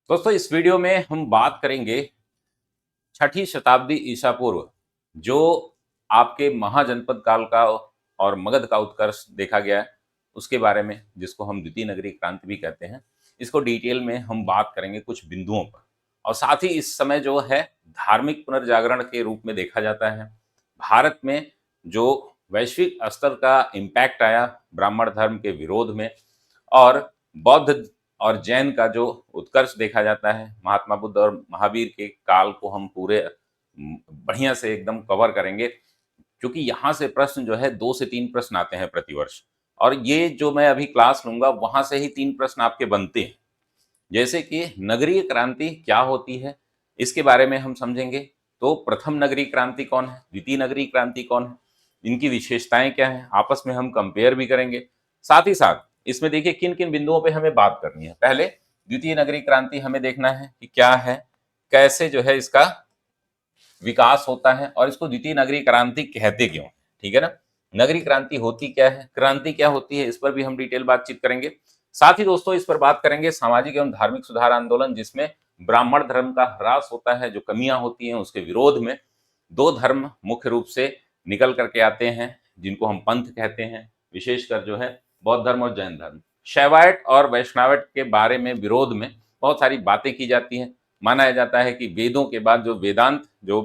दोस्तों इस वीडियो में हम बात करेंगे छठी शताब्दी ईसा पूर्व जो आपके महाजनपद काल का और मगध का उत्कर्ष देखा गया है उसके बारे में, जिसको हम द्वितीय नगरीय क्रांति भी कहते हैं। इसको डिटेल में हम बात करेंगे कुछ बिंदुओं पर, और साथ ही इस समय जो है धार्मिक पुनर्जागरण के रूप में देखा जाता है। भारत में जो वैश्विक स्तर का इम्पैक्ट आया ब्राह्मण धर्म के विरोध में, और बौद्ध और जैन का जो उत्कर्ष देखा जाता है, महात्मा बुद्ध और महावीर के काल को हम पूरे बढ़िया से एकदम कवर करेंगे, क्योंकि यहाँ से प्रश्न जो है 2 से 3 प्रश्न आते हैं प्रतिवर्ष, और ये जो मैं अभी क्लास लूंगा वहां से ही 3 प्रश्न आपके बनते हैं। जैसे कि नगरीय क्रांति क्या होती है, इसके बारे में हम समझेंगे। तो प्रथम नगरीय क्रांति कौन है, द्वितीय नगरीय क्रांति कौन है, इनकी विशेषताएं क्या है, आपस में हम कंपेयर भी करेंगे। साथ ही साथ इसमें देखिए किन किन बिंदुओं पे हमें बात करनी है। पहले द्वितीय नगरीय क्रांति हमें देखना है कि क्या है, कैसे जो है इसका विकास होता है, और इसको द्वितीय नगरीय क्रांति कहते क्यों, ठीक है ना। नगरीय क्रांति होती क्या है, क्रांति क्या होती है, इस पर भी हम डिटेल बातचीत करेंगे। साथ ही दोस्तों इस पर बात करेंगे सामाजिक एवं धार्मिक सुधार आंदोलन, जिसमें ब्राह्मण धर्म का ह्रास होता है, जो कमियां होती हैं उसके विरोध में 2 धर्म मुख्य रूप से निकल करके आते हैं, जिनको हम पंथ कहते हैं, विशेषकर जो है बौद्ध धर्म और जैन धर्म। शैवाइट और वैष्णवाइट के बारे में विरोध में बहुत सारी बातें की जाती हैं। माना जाता है कि वेदों के बाद जो वेदांत, जो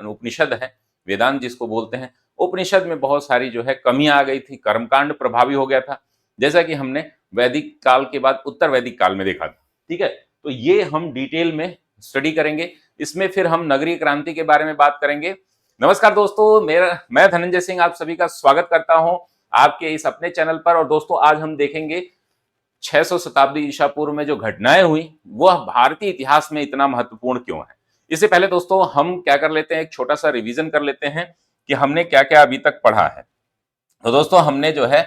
उपनिषद है, वेदांत जिसको बोलते हैं, उपनिषद में बहुत सारी जो है कमियां आ गई थी, कर्मकांड प्रभावी हो गया था, जैसा कि हमने वैदिक काल के बाद उत्तर वैदिक काल में देखा था। ठीक है, तो ये हम डिटेल में स्टडी करेंगे। इसमें फिर हम नगरीय क्रांति के बारे में बात करेंगे। नमस्कार दोस्तों, मैं धनंजय सिंह आप सभी का स्वागत करता हूं आपके इस अपने चैनल पर। और दोस्तों आज हम देखेंगे 600 शताब्दी ईसा पूर्व में जो घटनाएं हुई वह भारतीय इतिहास में इतना महत्वपूर्ण क्यों है। इससे पहले दोस्तों हम क्या कर लेते हैं, एक छोटा सा रिवीजन कर लेते हैं कि हमने क्या क्या अभी तक पढ़ा है। तो दोस्तों हमने जो है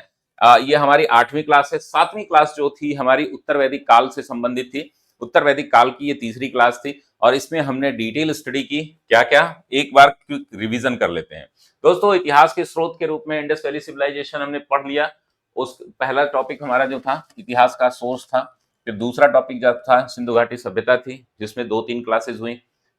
ये हमारी 8वीं क्लास है। 7वीं क्लास जो थी हमारी उत्तर वैदिक काल से संबंधित थी। उत्तर वैदिक काल की ये तीसरी क्लास थी, और इसमें हमने डिटेल स्टडी की। क्या क्या, एक बार क्विक रिवीजन कर लेते हैं। दोस्तों इतिहास के स्रोत के रूप में इंडस वैली सिविलाइजेशन हमने पढ़ लिया। उस पहला टॉपिक हमारा जो था इतिहास का सोर्स था। फिर दूसरा टॉपिक जो था सिंधु घाटी सभ्यता थी, जिसमें 2-3 क्लासेस हुई।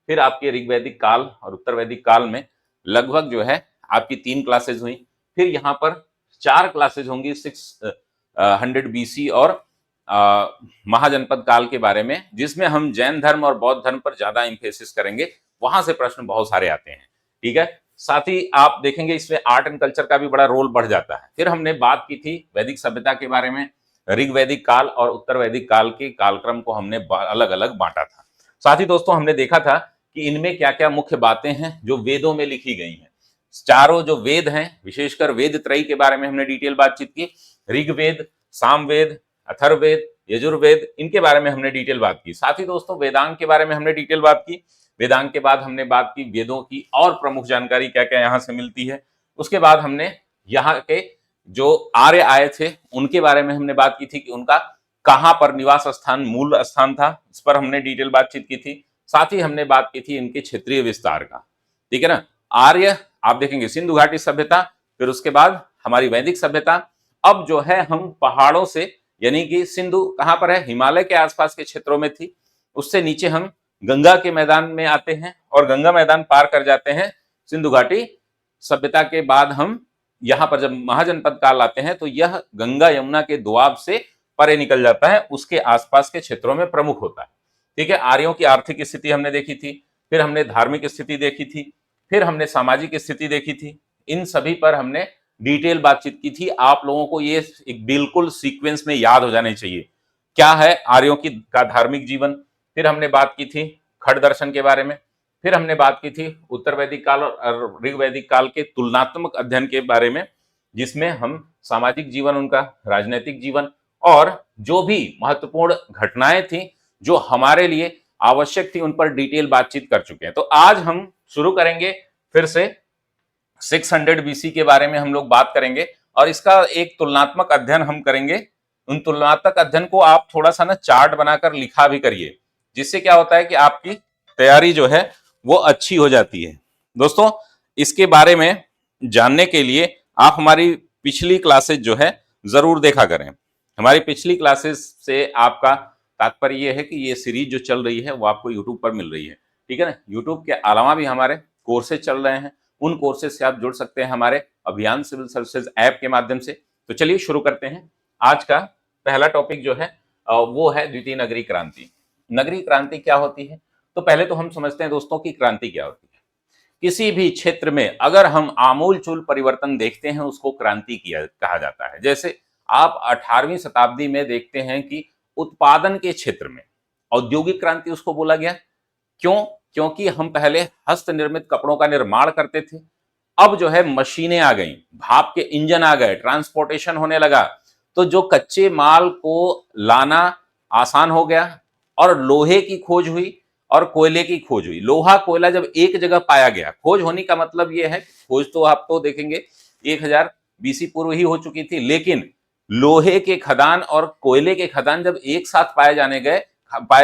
फिर आपके ऋग वैदिक काल और उत्तर वैदिक काल में लगभग जो है आपकी 3 क्लासेस हुई। फिर यहाँ पर 4 क्लासेज होंगी 600 बीसी और महाजनपद काल के बारे में, जिसमें हम जैन धर्म और बौद्ध धर्म पर ज्यादा इंफेसिस करेंगे। वहां से प्रश्न बहुत सारे आते हैं, ठीक है। साथ ही आप देखेंगे इसमें आर्ट एंड कल्चर का भी बड़ा रोल बढ़ जाता है। फिर हमने बात की थी वैदिक सभ्यता के बारे में। ऋग वैदिक काल और उत्तर वैदिक काल के कालक्रम को हमने अलग अलग बांटा था। साथ ही दोस्तों हमने देखा था कि इनमें क्या क्या मुख्य बातें हैं जो वेदों में लिखी गई हैं। चारों जो वेद हैं, विशेषकर वेद त्रयी के बारे में हमने डिटेल बातचीत की। ऋग्वेद, सामवेद, अथर्ववेद, यजुर्वेद, इनके बारे में हमने डिटेल बात की। साथ ही दोस्तों वेदांग के बारे में हमने डिटेल बात की। वेदांग के बाद हमने बात की वेदों की और प्रमुख जानकारी क्या क्या यहाँ से मिलती है। उसके बाद हमने यहाँ के जो आर्य आए थे उनके बारे में हमने बात की थी कि उनका कहाँ पर निवास स्थान, मूल स्थान था, इस पर हमने डिटेल बातचीत की थी। साथ ही हमने बात की थी इनके क्षेत्रीय विस्तार का, ठीक है ना। आर्य आप देखेंगे सिंधु घाटी सभ्यता, फिर उसके बाद हमारी वैदिक सभ्यता। अब जो है हम पहाड़ों से, यानी कि सिंधु कहां पर है, हिमालय के आसपास के क्षेत्रों में थी, उससे नीचे हम गंगा के मैदान में आते हैं, और गंगा मैदान पार कर जाते हैं सिंधु घाटी सभ्यता के बाद हम यहाँ पर जब महाजनपद काल आते हैं तो यह गंगा यमुना के दोआब से परे निकल जाता है, उसके आसपास के क्षेत्रों में प्रमुख होता है, ठीक है। आर्यों की आर्थिक स्थिति हमने देखी थी, फिर हमने धार्मिक स्थिति देखी थी, फिर हमने सामाजिक स्थिति देखी थी। इन सभी पर हमने डिटेल बातचीत की थी। आप लोगों को ये एक बिल्कुल सीक्वेंस में याद हो जाने चाहिए। क्या है आर्यों की का धार्मिक जीवन, फिर हमने बात की थी खड़ दर्शन के बारे में, फिर हमने बात की थी उत्तर वैदिक काल और ऋग वैदिक काल के तुलनात्मक अध्ययन के बारे में, जिसमें हम सामाजिक जीवन, उनका राजनीतिक जीवन और जो भी महत्वपूर्ण घटनाएं थी जो हमारे लिए आवश्यक थी उन पर डिटेल बातचीत कर चुके हैं। तो आज हम शुरू करेंगे फिर से 600 बीसी के बारे में हम लोग बात करेंगे, और इसका एक तुलनात्मक अध्ययन हम करेंगे। उन तुलनात्मक अध्ययन को आप थोड़ा सा ना चार्ट बनाकर लिखा भी करिए, जिससे क्या होता है कि आपकी तैयारी जो है वो अच्छी हो जाती है। दोस्तों इसके बारे में जानने के लिए आप हमारी पिछली क्लासेस जो है जरूर देखा करें। हमारी पिछली क्लासेस से आपका तात्पर्य ये है कि ये सीरीज जो चल रही है वो आपको यूट्यूब पर मिल रही है, ठीक है ना। यूट्यूब के अलावा भी हमारे कोर्सेज चल रहे हैं, उन कोर्सेज से आप जुड़ सकते हैं हमारे अभियान सिविल सर्विसेज ऐप के माध्यम से। तो चलिए शुरू करते हैं। आज का पहला टॉपिक जो है वो है द्वितीय नगरीय क्रांति। नगरीय क्रांति क्या होती है? तो पहले तो हम समझते हैं दोस्तों की क्रांति क्या होती है। किसी भी क्षेत्र में अगर हम आमूल-चूल परिवर्तन देखते हैं, उसको क्रांति किया कहा जाता है। जैसे आप 18वीं शताब्दी में देखते हैं कि उत्पादन के क्षेत्र में औद्योगिक क्रांति उसको बोला गया। क्यों? क्योंकि हम पहले हस्त निर्मित कपड़ों का निर्माण करते थे, अब जो है मशीनें आ गई, भाप के इंजन आ गए, ट्रांसपोर्टेशन होने लगा, तो जो कच्चे माल को लाना आसान हो गया और लोहे की खोज हुई और कोयले की खोज हुई। लोहा कोयला जब एक जगह पाया गया, खोज होने का मतलब यह है, खोज तो आप तो देखेंगे 1000 बीसी पूर्व ही हो चुकी थी, लेकिन लोहे के खदान और कोयले के खदान जब एक साथ पाए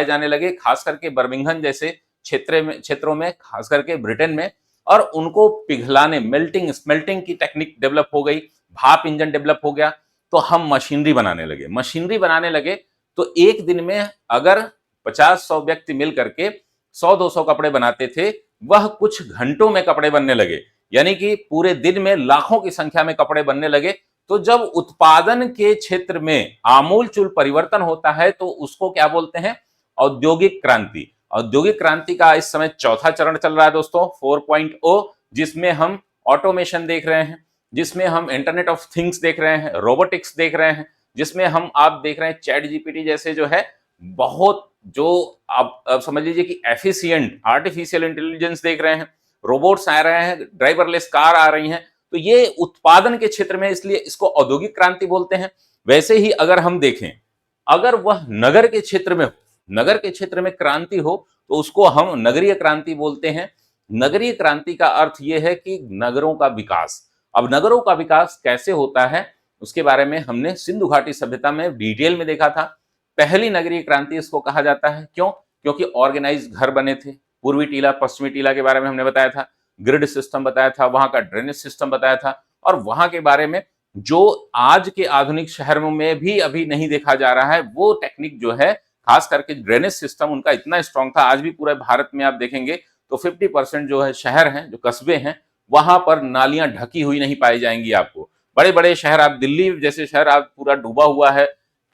जाने लगे, खास करके बर्मिंघम जैसे क्षेत्रों में, खास करके ब्रिटेन में, और उनको पिघलाने स्मेल्टिंग की टेक्निक डेवलप हो गई, भाप इंजन डेवलप हो गया, तो हम मशीनरी बनाने लगे। तो एक दिन में अगर 50-100 व्यक्ति मिल करके 100-200 कपड़े बनाते थे, वह कुछ घंटों में कपड़े बनने लगे, यानी कि पूरे दिन में लाखों की संख्या में कपड़े बनने लगे। तो जब उत्पादन के क्षेत्र में आमूल-चूल परिवर्तन होता है तो उसको क्या बोलते हैं? औद्योगिक क्रांति। औद्योगिक क्रांति का इस समय चौथा चरण चल रहा है दोस्तों, 4.0, जिसमें हम ऑटोमेशन देख रहे हैं, जिसमें हम इंटरनेट ऑफ थिंग्स देख रहे हैं, रोबोटिक्स देख रहे हैं, जिसमें हम आप देख रहे हैं चैट जीपीटी जैसे जो है बहुत जो आप समझ लीजिए कि एफिशिएंट आर्टिफिशियल इंटेलिजेंस देख रहे हैं, रोबोट्स आ रहे हैं, ड्राइवरलेस कार आ रही हैं। तो ये उत्पादन के क्षेत्र में, इसलिए इसको औद्योगिक क्रांति बोलते हैं। वैसे ही अगर हम देखें, अगर वह नगर के क्षेत्र में हो, नगर के क्षेत्र में क्रांति हो, तो उसको हम नगरीय क्रांति बोलते हैं। नगरीय क्रांति का अर्थ यह है कि नगरों का विकास। अब नगरों का विकास कैसे होता है उसके बारे में हमने सिंधु घाटी सभ्यता में डिटेल में देखा था। पहली नगरीय क्रांति इसको कहा जाता है। क्यों? क्योंकि ऑर्गेनाइज घर बने थे। पूर्वी टीला, पश्चिमी टीला के बारे में हमने बताया था, ग्रिड सिस्टम बताया था, वहां का ड्रेनेज सिस्टम बताया था, और वहां के बारे में जो आज के आधुनिक शहरों में भी अभी नहीं देखा जा रहा है, वो टेक्निक जो है, खास करके ड्रेनेज सिस्टम उनका इतना स्ट्रांग था। आज भी पूरे भारत में आप देखेंगे तो 50% जो है शहर हैं, जो कस्बे हैं, वहां पर नालियां ढकी हुई नहीं पाई जाएंगी आपको। बड़े बड़े शहर, आप दिल्ली जैसे शहर आज पूरा डूबा हुआ है।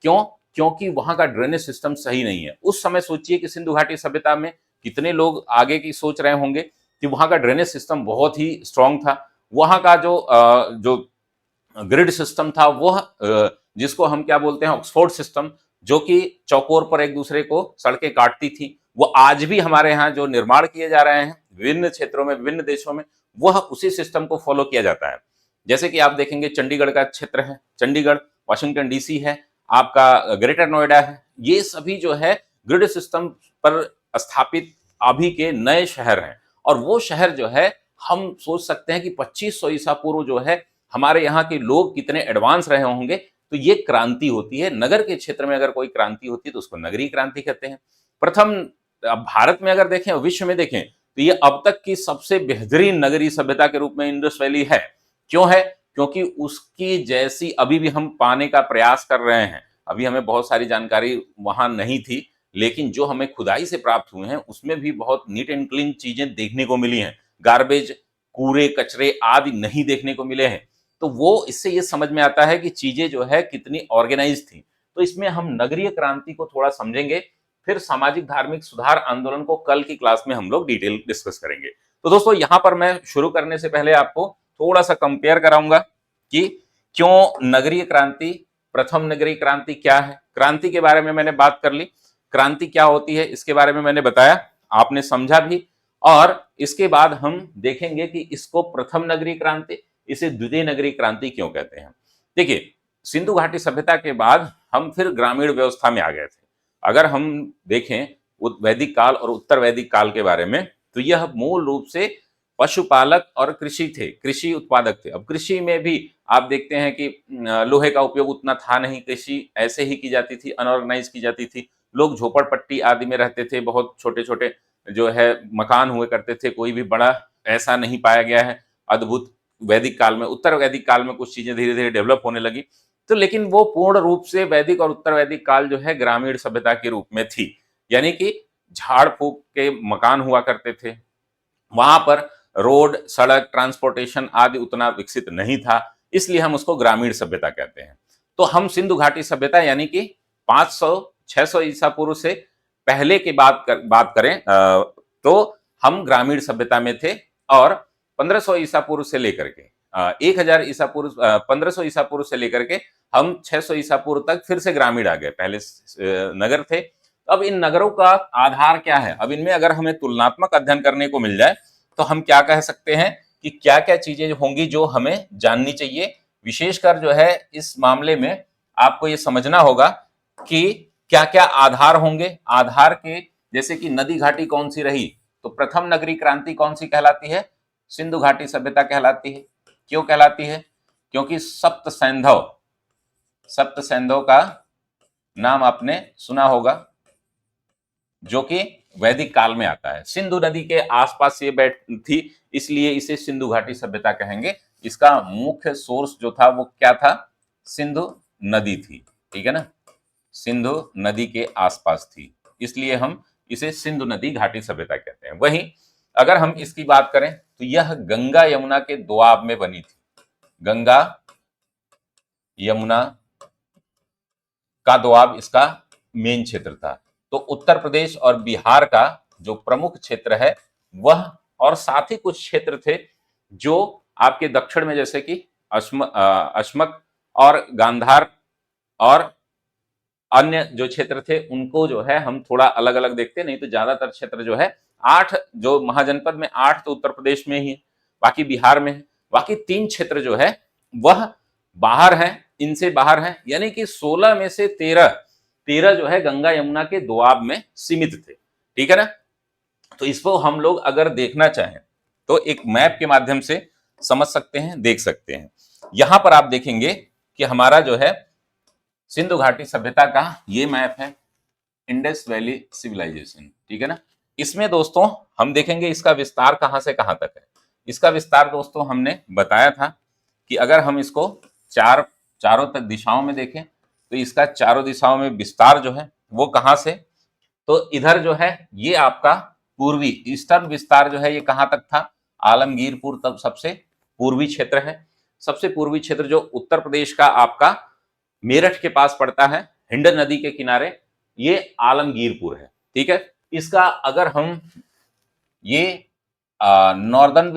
क्यों? क्योंकि वहां का ड्रेनेज सिस्टम सही नहीं है। उस समय सोचिए कि सिंधु घाटी सभ्यता में कितने लोग आगे की सोच रहे होंगे कि वहां का ड्रेनेज सिस्टम बहुत ही स्ट्रांग था। वहां का जो ग्रिड सिस्टम था, वह जिसको हम क्या बोलते हैं, ऑक्सफोर्ड सिस्टम, जो कि चौकोर पर एक दूसरे को सड़कें काटती थी, वो आज भी हमारे यहाँ जो निर्माण किए जा रहे हैं विभिन्न क्षेत्रों में, विभिन्न देशों में, वह उसी सिस्टम को फॉलो किया जाता है। जैसे कि आप देखेंगे चंडीगढ़ का क्षेत्र है, चंडीगढ़, वाशिंगटन डीसी है, आपका ग्रेटर नोएडा है, ये सभी जो है ग्रिड सिस्टम पर स्थापित अभी के नए शहर हैं। और वो शहर जो है, हम सोच सकते हैं कि 2500 ईसा पूर्व जो है, हमारे यहाँ के लोग कितने एडवांस रहे होंगे। तो ये क्रांति होती है। नगर के क्षेत्र में अगर कोई क्रांति होती है तो उसको नगरीय क्रांति कहते हैं। प्रथम, भारत में अगर देखें, विश्व में देखें, तो ये अब तक की सबसे बेहतरीन नगरीय सभ्यता के रूप में इंडस वैली है। क्यों है? क्योंकि उसकी जैसी अभी भी हम पाने का प्रयास कर रहे हैं। अभी हमें बहुत सारी जानकारी वहां नहीं थी, लेकिन जो हमें खुदाई से प्राप्त हुए हैं उसमें भी बहुत नीट एंड क्लीन चीजें देखने को मिली हैं। गार्बेज, कूड़े कचरे आदि नहीं देखने को मिले हैं। तो वो इससे ये समझ में आता है कि चीजें जो है कितनी ऑर्गेनाइज थी। तो इसमें हम नगरीय क्रांति को थोड़ा समझेंगे, फिर सामाजिक धार्मिक सुधार आंदोलन को कल की क्लास में हम लोग डिटेल डिस्कस करेंगे। तो दोस्तों, यहां पर मैं शुरू करने से पहले आपको थोड़ा सा कंपेयर कराऊंगा कि क्यों नगरीय क्रांति, प्रथम नगरीय क्रांति क्या है। क्रांति के बारे में मैंने बात कर ली, क्रांति क्या होती है इसके बारे में मैंने बताया, आपने समझा भी। और इसके बाद हम देखेंगे कि इसको प्रथम नगरीय क्रांति, इसे द्वितीय नगरीय क्रांति क्यों कहते हैं। देखिए, सिंधु घाटी सभ्यता के बाद हम फिर ग्रामीण व्यवस्था में आ गए थे। अगर हम देखें वैदिक काल और उत्तर वैदिक काल के बारे में, तो यह मूल रूप से पशुपालक और कृषि थे, कृषि उत्पादक थे। अब कृषि में भी आप देखते हैं कि लोहे का उपयोग उतना था नहीं, कृषि ऐसे ही की जाती थी, अनऑर्गेनाइज की जाती थी। लोग झोपड़पट्टी आदि में रहते थे, बहुत छोटे छोटे जो है मकान हुए करते थे, कोई भी बड़ा ऐसा नहीं पाया गया है अद्भुत। वैदिक काल में, उत्तर वैदिक काल में कुछ चीजें धीरे धीरे डेवलप होने लगी। तो लेकिन वो पूर्ण रूप से वैदिक और उत्तर वैदिक काल जो है ग्रामीण सभ्यता के रूप में थी, यानी कि झाड़ फूक के मकान हुआ करते थे, वहां पर रोड, सड़क, ट्रांसपोर्टेशन आदि उतना विकसित नहीं था, इसलिए हम उसको ग्रामीण सभ्यता कहते हैं। तो हम सिंधु घाटी सभ्यता यानी कि 500-600 ईसा पूर्व से पहले की बात करें तो हम ग्रामीण सभ्यता में थे, और 1500 ईसा पूर्व से लेकर के 1000 ईसा पूर्व 1500 ईसा पूर्व से लेकर के हम 600 ईसा पूर्व तक फिर से ग्रामीण आ गए। पहले नगर थे। अब इन नगरों का आधार क्या है? अब इनमें अगर हमें तुलनात्मक अध्ययन करने को मिल जाए तो हम क्या कह सकते हैं कि क्या क्या चीजें होंगी जो हमें जाननी चाहिए। विशेषकर जो है इस मामले में आपको ये समझना होगा कि क्या क्या आधार होंगे। आधार के जैसे कि नदी घाटी कौन सी रही, तो प्रथम नगरीय क्रांति कौन सी कहलाती है? सिंधु घाटी सभ्यता कहलाती है। क्यों कहलाती है? क्योंकि सप्त सैंधव का नाम आपने सुना होगा, जो कि वैदिक काल में आता है। सिंधु नदी के आसपास ये बैठ थी, इसलिए इसे सिंधु घाटी सभ्यता कहेंगे। इसका मुख्य सोर्स जो था वो क्या था? सिंधु नदी थी, ठीक है ना, सिंधु नदी के आसपास थी, इसलिए हम इसे सिंधु नदी घाटी सभ्यता कहते हैं। वहीं अगर हम इसकी बात करें तो यह गंगा यमुना के दोआब में बनी थी। गंगा यमुना का दोआब इसका मेन क्षेत्र था। तो उत्तर प्रदेश और बिहार का जो प्रमुख क्षेत्र है वह, और साथ ही कुछ क्षेत्र थे जो आपके दक्षिण में, जैसे कि अश्मक और गांधार और अन्य जो क्षेत्र थे, उनको जो है हम थोड़ा अलग अलग देखते, नहीं तो ज्यादातर क्षेत्र जो है 8 जो महाजनपद में 8 तो उत्तर प्रदेश में ही है, बाकी बिहार में है। बाकी 3 क्षेत्र जो है वह बाहर है, इनसे बाहर है, यानी कि 16 में से 13 जो है गंगा यमुना के दोआब में सीमित थे, ठीक है ना। तो इसको हम लोग अगर देखना चाहें तो एक मैप के माध्यम से समझ सकते हैं, देख सकते हैं। यहां पर आप देखेंगे कि हमारा जो है सिंधु घाटी सभ्यता का ये मैप है, इंडस वैली सिविलाइजेशन, ठीक है ना। इसमें दोस्तों हम देखेंगे इसका विस्तार कहां से कहां तक है। इसका विस्तार दोस्तों हमने बताया था कि अगर हम इसको चारों तक दिशाओं में देखें तो इसका चारों दिशाओं में विस्तार जो है वो कहां से, तो इधर जो है ये आपका पूर्वी ईस्टर्न विस्तार जो है ये कहां तक था? आलमगीरपुर तक सबसे पूर्वी क्षेत्र है। सबसे पूर्वी क्षेत्र जो उत्तर प्रदेश का आपका मेरठ के पास पड़ता है, हिंड नदी के किनारे, ये आलमगीरपुर है, ठीक है। इसका अगर हम ये नॉर्दर्न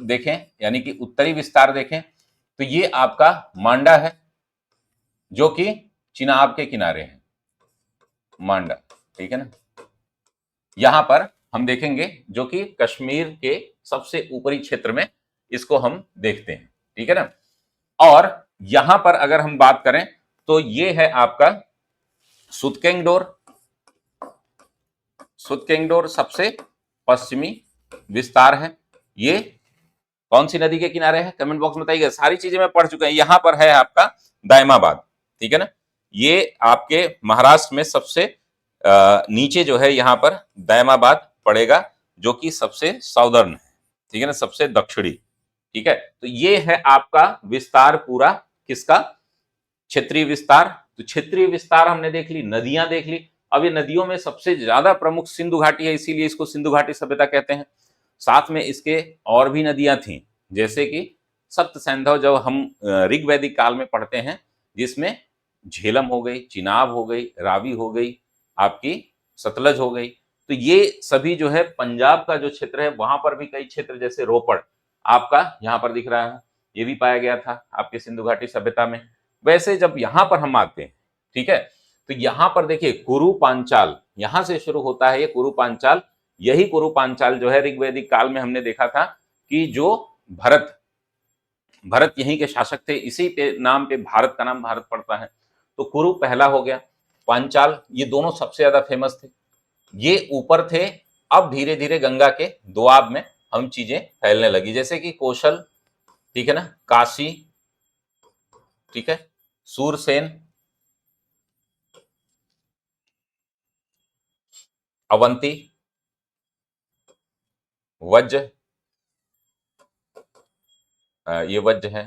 देखें यानी कि उत्तरी विस्तार देखें तो ये आपका मांडा है, जो कि चिनाब के किनारे है, मांडा, ठीक है ना। यहां पर हम देखेंगे जो कि कश्मीर के सबसे ऊपरी क्षेत्र में इसको हम देखते हैं, ठीक है ना। और यहां पर अगर हम बात करें तो ये है आपका सुतकेंगडोर। सुतकेंगडोर सबसे पश्चिमी विस्तार है। ये कौन सी नदी के किनारे है? कमेंट बॉक्स में बताइएगा। सारी चीजें मैं पढ़ चुका हूं। यहां पर है आपका दायमाबाद, ठीक है ना। ये आपके महाराष्ट्र में सबसे नीचे जो है यहां पर दायमाबाद पड़ेगा, जो कि सबसे साउदर्न है, ठीक है ना, सबसे दक्षिणी, ठीक है। तो ये है आपका विस्तार पूरा किसका? क्षेत्रीय विस्तार। तो क्षेत्रीय विस्तार हमने देख ली, नदियां देख ली। अब ये नदियों में सबसे ज्यादा प्रमुख सिंधु घाटी है, इसीलिए इसको सिंधु घाटी सभ्यता कहते हैं। साथ में इसके और भी नदियां थी, जैसे कि सप्त सैंधव जब हम ऋग्वैदिक काल में पढ़ते हैं, जिसमें झेलम हो गई, चिनाब हो गई, रावी हो गई, आपकी सतलज हो गई। तो ये सभी जो है पंजाब का जो क्षेत्र है वहां पर भी कई क्षेत्र, जैसे रोपड़ आपका यहां पर दिख रहा है, ये भी पाया गया था आपके सिंधु घाटी सभ्यता में। वैसे जब यहां पर हम आते हैं, ठीक है, तो यहां पर देखिए कुरु पांचाल यहां से शुरू होता है, ये कुरु पांचाल। यही कुरु पांचाल जो है ऋग्वैदिक काल में हमने देखा था कि जो भरत भरत यहीं के शासक थे, इसी पे नाम पे भारत का नाम भारत पड़ता है। तो कुरु पहला हो गया, पांचाल ये दोनों सबसे ज्यादा फेमस थे, ये ऊपर थे। अब धीरे धीरे गंगा के दोआब में हम चीजें फैलने लगी, जैसे कि कौशल, ठीक है ना, काशी, ठीक है, सूरसेन, अवंती, वज्र, ये वज्र है,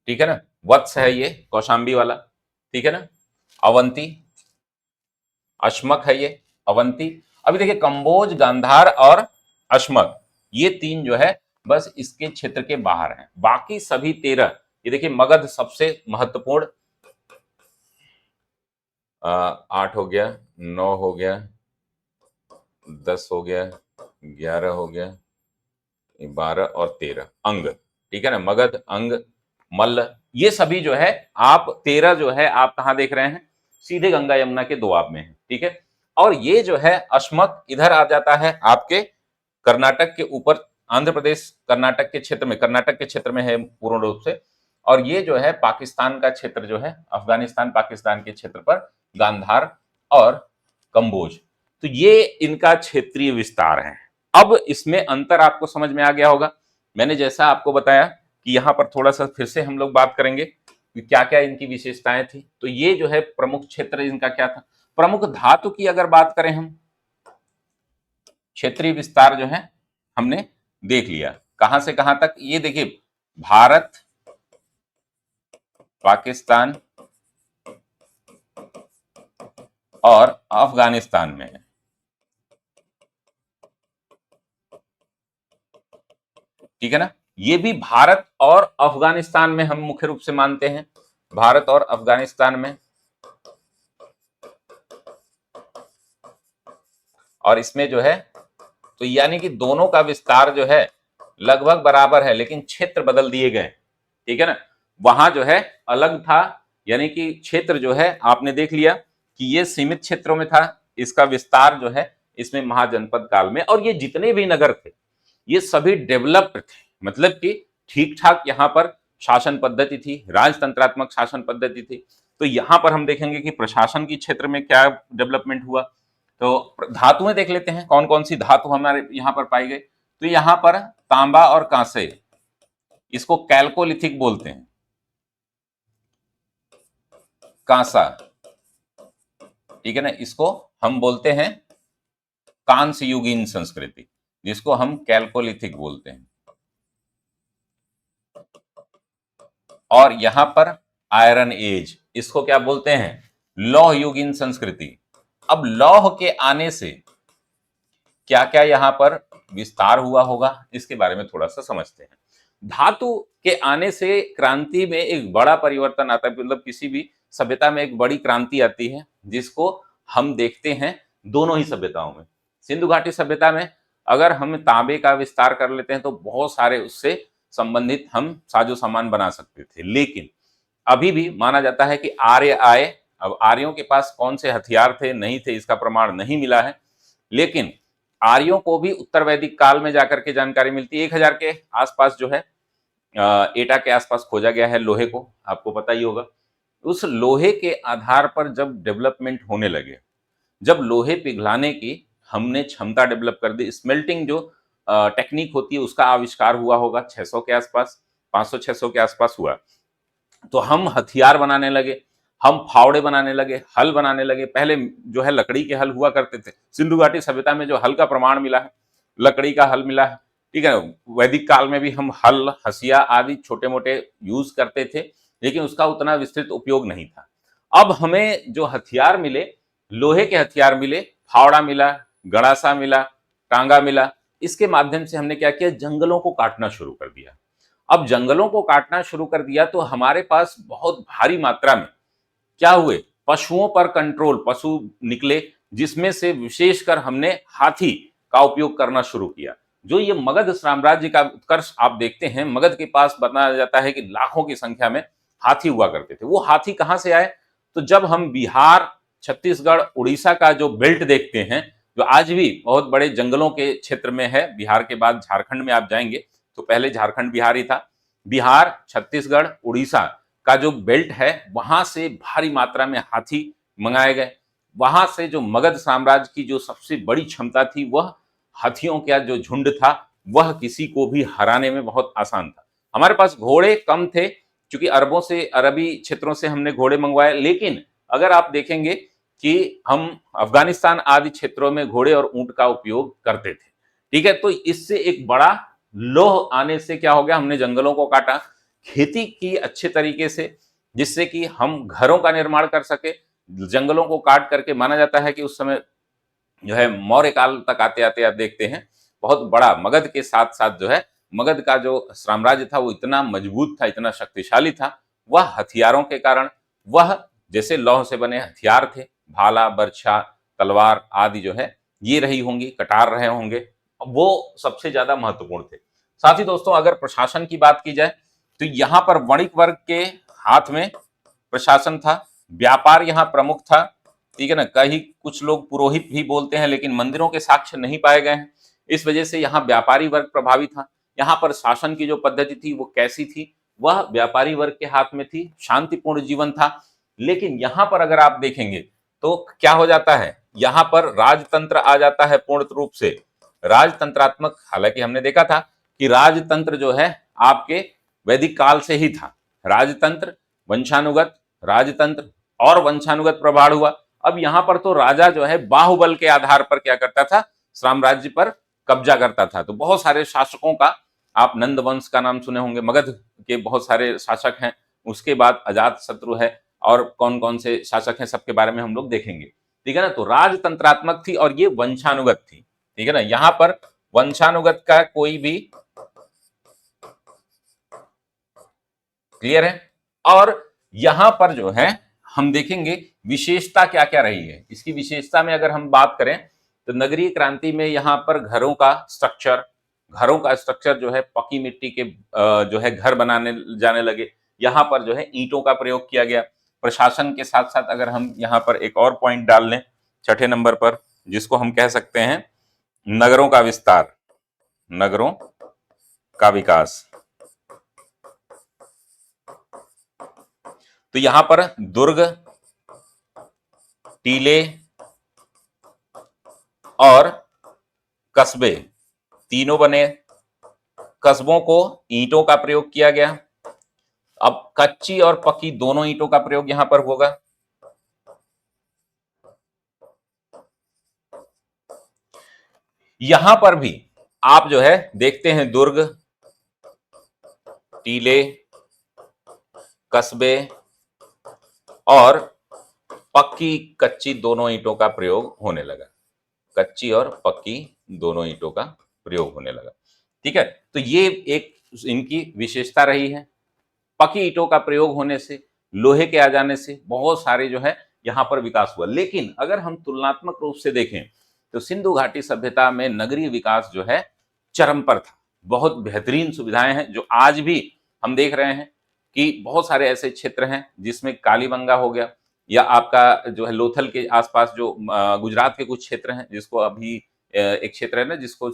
ठीक है ना। वत्स है ये कौशांबी वाला, ठीक है ना। अवंती, अश्मक है ये, अवंती। अभी देखिए कंबोज, गांधार और अश्मक, ये तीन जो है बस इसके क्षेत्र के बाहर हैं। बाकी सभी 13, ये देखिए मगध सबसे महत्वपूर्ण, 8 हो गया, 9 हो गया, 10 हो गया, 11 हो गया, 12 और 13 अंग, ठीक है ना। मगध, अंग, मल्ल, ये सभी जो है आप 13 जो है आप कहाँ देख रहे हैं, सीधे गंगा यमुना के दोआब में है, ठीक है। और ये जो है अश्मक इधर आ जाता है आपके कर्नाटक के ऊपर, आंध्र प्रदेश कर्नाटक के क्षेत्र में, कर्नाटक के क्षेत्र में है पूर्ण रूप से। और ये जो है पाकिस्तान का क्षेत्र जो है, अफगानिस्तान पाकिस्तान के क्षेत्र पर गांधार और कंबोज, तो ये इनका क्षेत्रीय विस्तार है। अब इसमें अंतर आपको समझ में आ गया होगा। मैंने जैसा आपको बताया कि यहां पर थोड़ा सा फिर से हम लोग बात करेंगे कि क्या क्या इनकी विशेषताएं थी। तो ये जो है प्रमुख क्षेत्र इनका क्या था। प्रमुख धातु की अगर बात करें हम, क्षेत्रीय विस्तार जो है हमने देख लिया, कहां से कहां तक, ये देखिए भारत, पाकिस्तान और अफगानिस्तान में है, ठीक है ना। ये भी भारत और अफगानिस्तान में हम मुख्य रूप से मानते हैं, भारत और अफगानिस्तान में। और इसमें जो है तो यानी कि दोनों का विस्तार जो है लगभग बराबर है, लेकिन क्षेत्र बदल दिए गए, ठीक है ना। वहां जो है अलग था, यानी कि क्षेत्र जो है आपने देख लिया कि ये सीमित क्षेत्रों में था, इसका विस्तार जो है इसमें महाजनपद काल में। और ये जितने भी नगर थे ये सभी डेवलप्ड थे, मतलब कि ठीक ठाक यहाँ पर शासन पद्धति थी, राजतंत्रात्मक शासन पद्धति थी। तो यहां पर हम देखेंगे कि प्रशासन की क्षेत्र में क्या डेवलपमेंट हुआ। तो धातुएं देख लेते हैं, कौन कौन सी धातु हमारे यहाँ पर पाई गई। तो यहाँ पर तांबा और कांसे, इसको कैल्कोलिथिक बोलते हैं, कांसा, ठीक है ना। इसको हम बोलते हैं कांस्य युगीन संस्कृति, जिसको हम कैल्कोलिथिक बोलते हैं। और यहां पर आयरन एज, इसको क्या बोलते हैं, लौह युगीन संस्कृति। अब लौह के आने से क्या क्या यहां पर विस्तार हुआ होगा, इसके बारे में थोड़ा सा समझते हैं। धातु के आने से क्रांति में एक बड़ा परिवर्तन आता है, मतलब किसी भी सभ्यता में एक बड़ी क्रांति आती है, जिसको हम देखते हैं दोनों ही सभ्यताओं में। सिंधु घाटी सभ्यता में अगर हम तांबे का विस्तार कर लेते हैं तो बहुत सारे उससे संबंधित हम साजो सामान बना सकते थे, लेकिन अभी भी माना जाता है कि आर्य आए। अब आर्यों के पास कौन से हथियार थे नहीं थे इसका प्रमाण नहीं मिला है, लेकिन आर्यों को भी उत्तर वैदिक काल में जाकर के जानकारी मिलती है। 1000 के आसपास जो है एटा के आसपास खोजा गया है लोहे को, आपको पता ही होगा। उस लोहे के आधार पर जब डेवलपमेंट होने लगे, जब लोहे पिघलाने की हमने क्षमता डेवलप कर दी, स्मेल्टिंग जो टेक्निक होती है उसका आविष्कार हुआ होगा 600 के आसपास, 500-600 के आसपास हुआ। तो हम हथियार बनाने लगे, हम फावड़े बनाने लगे, हल बनाने लगे। पहले जो है लकड़ी के हल हुआ करते थे, सिंधु घाटी सभ्यता में जो हल का प्रमाण मिला है, लकड़ी का हल मिला है, ठीक है। वैदिक काल में भी हम हल, हसिया आदि छोटे मोटे यूज करते थे, लेकिन उसका उतना विस्तृत उपयोग नहीं था। अब हमें जो हथियार मिले, लोहे के हथियार मिले, फावड़ा मिला, गड़ासा मिला, टांगा मिला, इसके माध्यम से हमने क्या किया, जंगलों को काटना शुरू कर दिया। अब जंगलों को काटना शुरू कर दिया तो हमारे पास बहुत भारी मात्रा में क्या हुए, पशुओं पर कंट्रोल, पशु निकले, जिसमें से विशेषकर हमने हाथी का उपयोग करना शुरू किया। जो ये मगध साम्राज्य का उत्कर्ष आप देखते हैं, मगध के पास बताया जाता है कि लाखों की संख्या में हाथी हुआ करते थे। वो हाथी कहां से आए, तो जब हम बिहार, छत्तीसगढ़, उड़ीसा का जो बेल्ट देखते हैं, जो आज भी बहुत बड़े जंगलों के क्षेत्र में है, बिहार के बाद झारखंड में आप जाएंगे तो पहले झारखंड बिहार ही था, बिहार, छत्तीसगढ़, उड़ीसा का जो बेल्ट है वहां से भारी मात्रा में हाथी मंगाए गए। वहां से जो मगध साम्राज्य की जो सबसे बड़ी क्षमता थी, वह हाथियों का जो झुंड था, वह किसी को भी हराने में बहुत आसान था। हमारे पास घोड़े कम थे, क्योंकि अरबों से, अरबी क्षेत्रों से हमने घोड़े मंगवाए, लेकिन अगर आप देखेंगे कि हम अफगानिस्तान आदि क्षेत्रों में घोड़े और ऊंट का उपयोग करते थे, ठीक है। तो इससे एक बड़ा लोह आने से क्या हो गया, हमने जंगलों को काटा, खेती की अच्छे तरीके से, जिससे कि हम घरों का निर्माण कर सके। जंगलों को काट करके माना जाता है कि उस समय जो है मौर्य काल तक आते-आते आप देखते हैं, बहुत बड़ा मगध के साथ-साथ जो है, मगध का जो साम्राज्य था वो इतना मजबूत था, इतना शक्तिशाली था, वह हथियारों के कारण, वह जैसे लौह से बने हथियार थे, भाला, बर्छा, तलवार आदि जो है, ये रही होंगी, कटार रहे होंगे, वो सबसे ज़्यादा महत्वपूर्ण थे। साथ ही दोस्तों अगर प्रशासन की बात की जाए, तो यहाँ पर वणिक वर्ग के हाथ में प्रशासन था, व्यापार यहाँ प्रमुख था, ठीक है ना। कहीं कुछ लोग पुरोहित भी बोलते हैं, लेकिन मंदिरों के साक्ष्य नहीं पाए गए हैं। इस वजह से यहाँ व्यापारी वर्ग प्रभावी था। यहाँ पर शासन की जो पद्धति थी वो कैसी थी, वह व्यापारी वर्ग के हाथ में थी, शांतिपूर्ण जीवन था। लेकिन यहाँ पर अगर आप देखेंगे तो क्या हो जाता है, यहाँ पर राजतंत्र आ जाता है पूर्ण रूप से, राजतंत्रात्मक। हालांकि हमने देखा था कि राजतंत्र जो है आपके वैदिक काल से ही था, राजतंत्र, वंशानुगत, राजतंत्र और वंशानुगत प्रभाव हुआ। अब यहां पर तो राजा जो है बाहुबल के आधार पर क्या करता था, साम्राज्य पर कब्जा करता था। तो बहुत सारे शासकों का, आप नंद वंश का नाम सुने होंगे, मगध के बहुत सारे शासक हैं, उसके बाद अजात शत्रु है, और कौन कौन से शासक हैं सबके बारे में हम लोग देखेंगे, ठीक है ना। तो राजतंत्रात्मक थी और ये वंशानुगत थी, ठीक है ना। यहां पर वंशानुगत का कोई भी, क्लियर है। और यहां पर जो है हम देखेंगे विशेषता क्या क्या रही है। इसकी विशेषता में अगर हम बात करें तो नगरीय क्रांति में यहां पर घरों का स्ट्रक्चर जो है पक्की मिट्टी के जो है घर बनाने जाने लगे। यहां पर जो है ईंटों का प्रयोग किया गया। प्रशासन के साथ साथ अगर हम यहां पर एक और पॉइंट डाल लें छठे नंबर पर, जिसको हम कह सकते हैं नगरों का विस्तार, नगरों का विकास। तो यहां पर दुर्ग, टीले और कस्बे तीनों बने। कस्बों को ईंटों का प्रयोग किया गया। अब कच्ची और पक्की दोनों ईंटों का प्रयोग यहां पर होगा। यहां पर भी आप जो है देखते हैं दुर्ग, टीले, कस्बे और पक्की कच्ची दोनों ईंटों का प्रयोग होने लगा। कच्ची और पक्की दोनों ईंटों का प्रयोग होने लगा, ठीक है। तो ये एक इनकी विशेषता रही है। पक्की ईंटों का प्रयोग होने से, लोहे के आ जाने से बहुत सारे जो है यहाँ पर विकास हुआ। लेकिन अगर हम तुलनात्मक रूप से देखें तो सिंधु घाटी सभ्यता में नगरीय विकास जो है चरम पर था। बहुत बेहतरीन सुविधाएं हैं जो आज भी हम देख रहे हैं कि बहुत सारे ऐसे क्षेत्र हैं जिसमें कालीबंगा हो गया, या आपका जो है लोथल के आसपास जो गुजरात के कुछ क्षेत्र हैं, जिसको अभी एक क्षेत्र है ना जिसको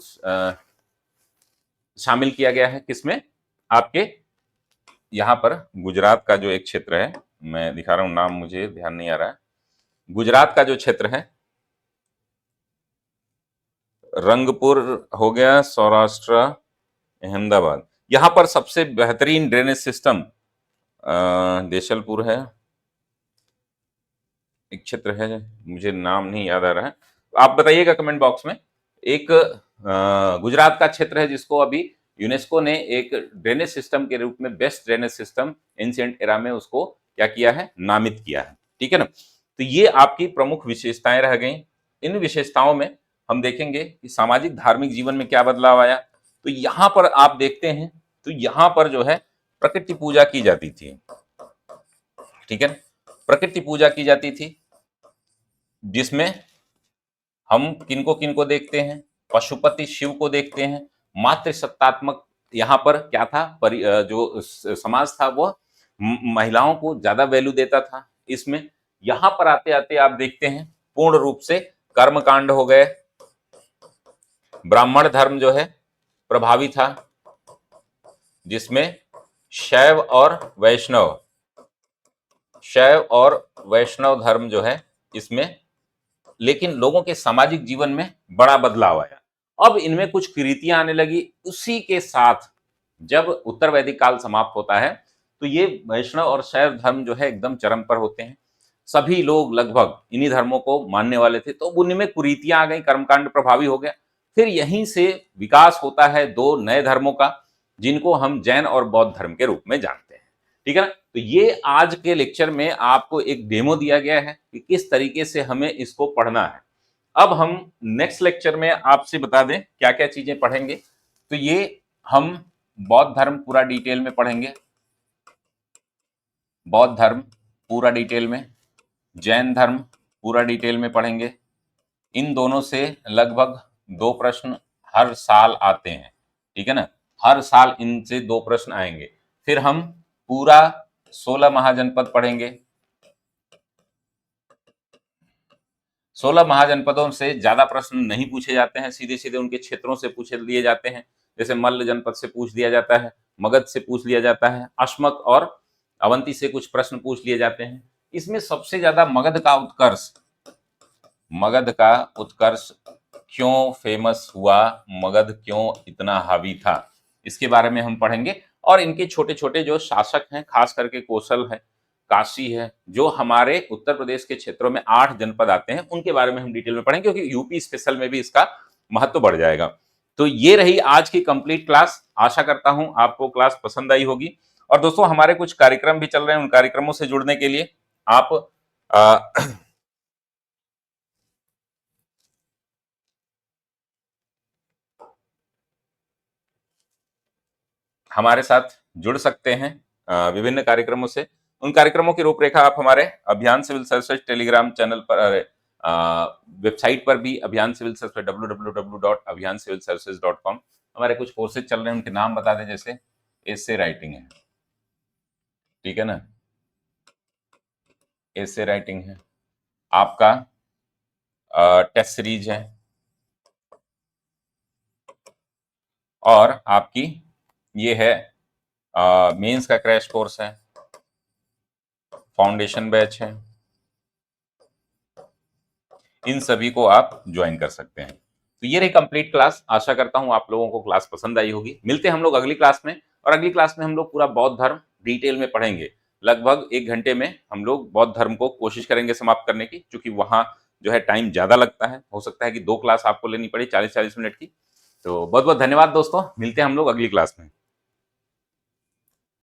शामिल किया गया है किसमें, आपके यहाँ पर गुजरात का जो एक क्षेत्र है, मैं दिखा रहा हूँ नाम मुझे ध्यान नहीं आ रहा है, गुजरात का जो क्षेत्र है रंगपुर हो गया, सौराष्ट्र, अहमदाबाद, यहाँ पर सबसे बेहतरीन ड्रेनेज सिस्टम देशलपुर है, एक क्षेत्र है मुझे नाम नहीं याद आ रहा है, आप बताइएगा कमेंट बॉक्स में। एक गुजरात का क्षेत्र है जिसको अभी यूनेस्को ने एक ड्रेनेज सिस्टम के रूप में best drainage system ancient era में उसको क्या किया है, नामित किया है, ठीक है ना। तो ये आपकी प्रमुख विशेषताएं रह गई। इन विशेषताओं में हम देखेंगे कि सामाजिक धार्मिक जीवन में क्या बदलाव आया। तो यहाँ पर आप देखते हैं तो यहाँ पर जो है प्रकृति पूजा की जाती थी, ठीक है। प्रकृति पूजा की जाती थी जिसमें हम किनको किनको देखते हैं, पशुपति शिव को देखते हैं। मातृसत्तात्मक यहाँ पर क्या था, जो समाज था वो महिलाओं को ज्यादा वैल्यू देता था। इसमें यहाँ पर आते आते आप देखते हैं पूर्ण रूप से कर्मकांड हो गए, ब्राह्मण धर्म जो है प्रभावी था, जिसमें शैव और वैष्णव धर्म जो है इसमें, लेकिन लोगों के सामाजिक जीवन में बड़ा बदलाव आया। अब इनमें कुछ कुरीतियां आने लगी। उसी के साथ जब उत्तर वैदिक काल समाप्त होता है तो ये वैष्णव और शैव धर्म जो है एकदम चरम पर होते हैं। सभी लोग लगभग इन्हीं धर्मों को मानने वाले थे, तो उनमें कुरीतियां आ गई, कर्मकांड प्रभावी हो गया। फिर यहीं से विकास होता है दो नए धर्मों का, जिनको हम जैन और बौद्ध धर्म के रूप में जानते हैं। ठीक है ना? तो ये आज के लेक्चर में आपको एक डेमो दिया गया है कि किस तरीके से हमें इसको पढ़ना है। अब हम नेक्स्ट लेक्चर में आपसे बता दें क्या क्या चीजें पढ़ेंगे। तो ये हम बौद्ध धर्म पूरा डिटेल में पढ़ेंगे, बौद्ध धर्म पूरा डिटेल में, जैन धर्म पूरा डिटेल में पढ़ेंगे। इन दोनों से लगभग 2 प्रश्न हर साल आते हैं। ठीक है ना? हर साल इनसे 2 प्रश्न आएंगे। फिर हम पूरा 16 महाजनपद पढ़ेंगे। 16 महाजनपदों से ज्यादा प्रश्न नहीं पूछे जाते हैं, सीधे सीधे उनके क्षेत्रों से पूछे लिए जाते हैं। जैसे मल्ल जनपद से पूछ दिया जाता है, मगध से पूछ लिया जाता है, अश्मक और अवंती से कुछ प्रश्न पूछ लिए जाते हैं। इसमें सबसे ज्यादा मगध का उत्कर्ष क्यों फेमस हुआ, मगध क्यों इतना हावी था, इसके बारे में हम पढ़ेंगे। और इनके छोटे छोटे जो शासक हैं, खास करके कौशल है, काशी है, जो हमारे उत्तर प्रदेश के क्षेत्रों में 8 जनपद आते हैं, उनके बारे में हम डिटेल में पढ़ेंगे, क्योंकि यूपी स्पेशल में भी इसका महत्व बढ़ जाएगा। तो ये रही आज की कंप्लीट क्लास। आशा करता हूं आपको क्लास पसंद आई होगी। और दोस्तों, हमारे कुछ कार्यक्रम भी चल रहे हैं, उन कार्यक्रमों से जुड़ने के लिए आप हमारे साथ जुड़ सकते हैं विभिन्न कार्यक्रमों से। उन कार्यक्रमों की रूपरेखा आप हमारे अभियान सिविल सर्विसेज टेलीग्राम चैनल पर, वेबसाइट पर भी, अभियान सिविल सर्विसेज www.abhiyancivilservices.com। हमारे कुछ कोर्सेज चल रहे हैं, उनके नाम बता दें। जैसे एसे राइटिंग है, ठीक है ना, एसे राइटिंग है, आपका टेस्ट सीरीज है, और आपकी ये है मेंस का क्रैश कोर्स है, फाउंडेशन बैच है। इन सभी को आप ज्वाइन कर सकते हैं। तो ये रही कंप्लीट क्लास। आशा करता हूं आप लोगों को क्लास पसंद आई होगी। मिलते हैं हम लोग अगली क्लास में, और अगली क्लास में हम लोग पूरा बौद्ध धर्म डिटेल में पढ़ेंगे। लगभग 1 घंटे में हम लोग बौद्ध धर्म को कोशिश करेंगे समाप्त करने की, क्योंकि वहां जो है टाइम ज्यादा लगता है। हो सकता है कि 2 क्लास आपको लेनी पड़े 40-40 मिनट की। तो बहुत बहुत धन्यवाद दोस्तों, मिलते हैं हम लोग अगली क्लास में।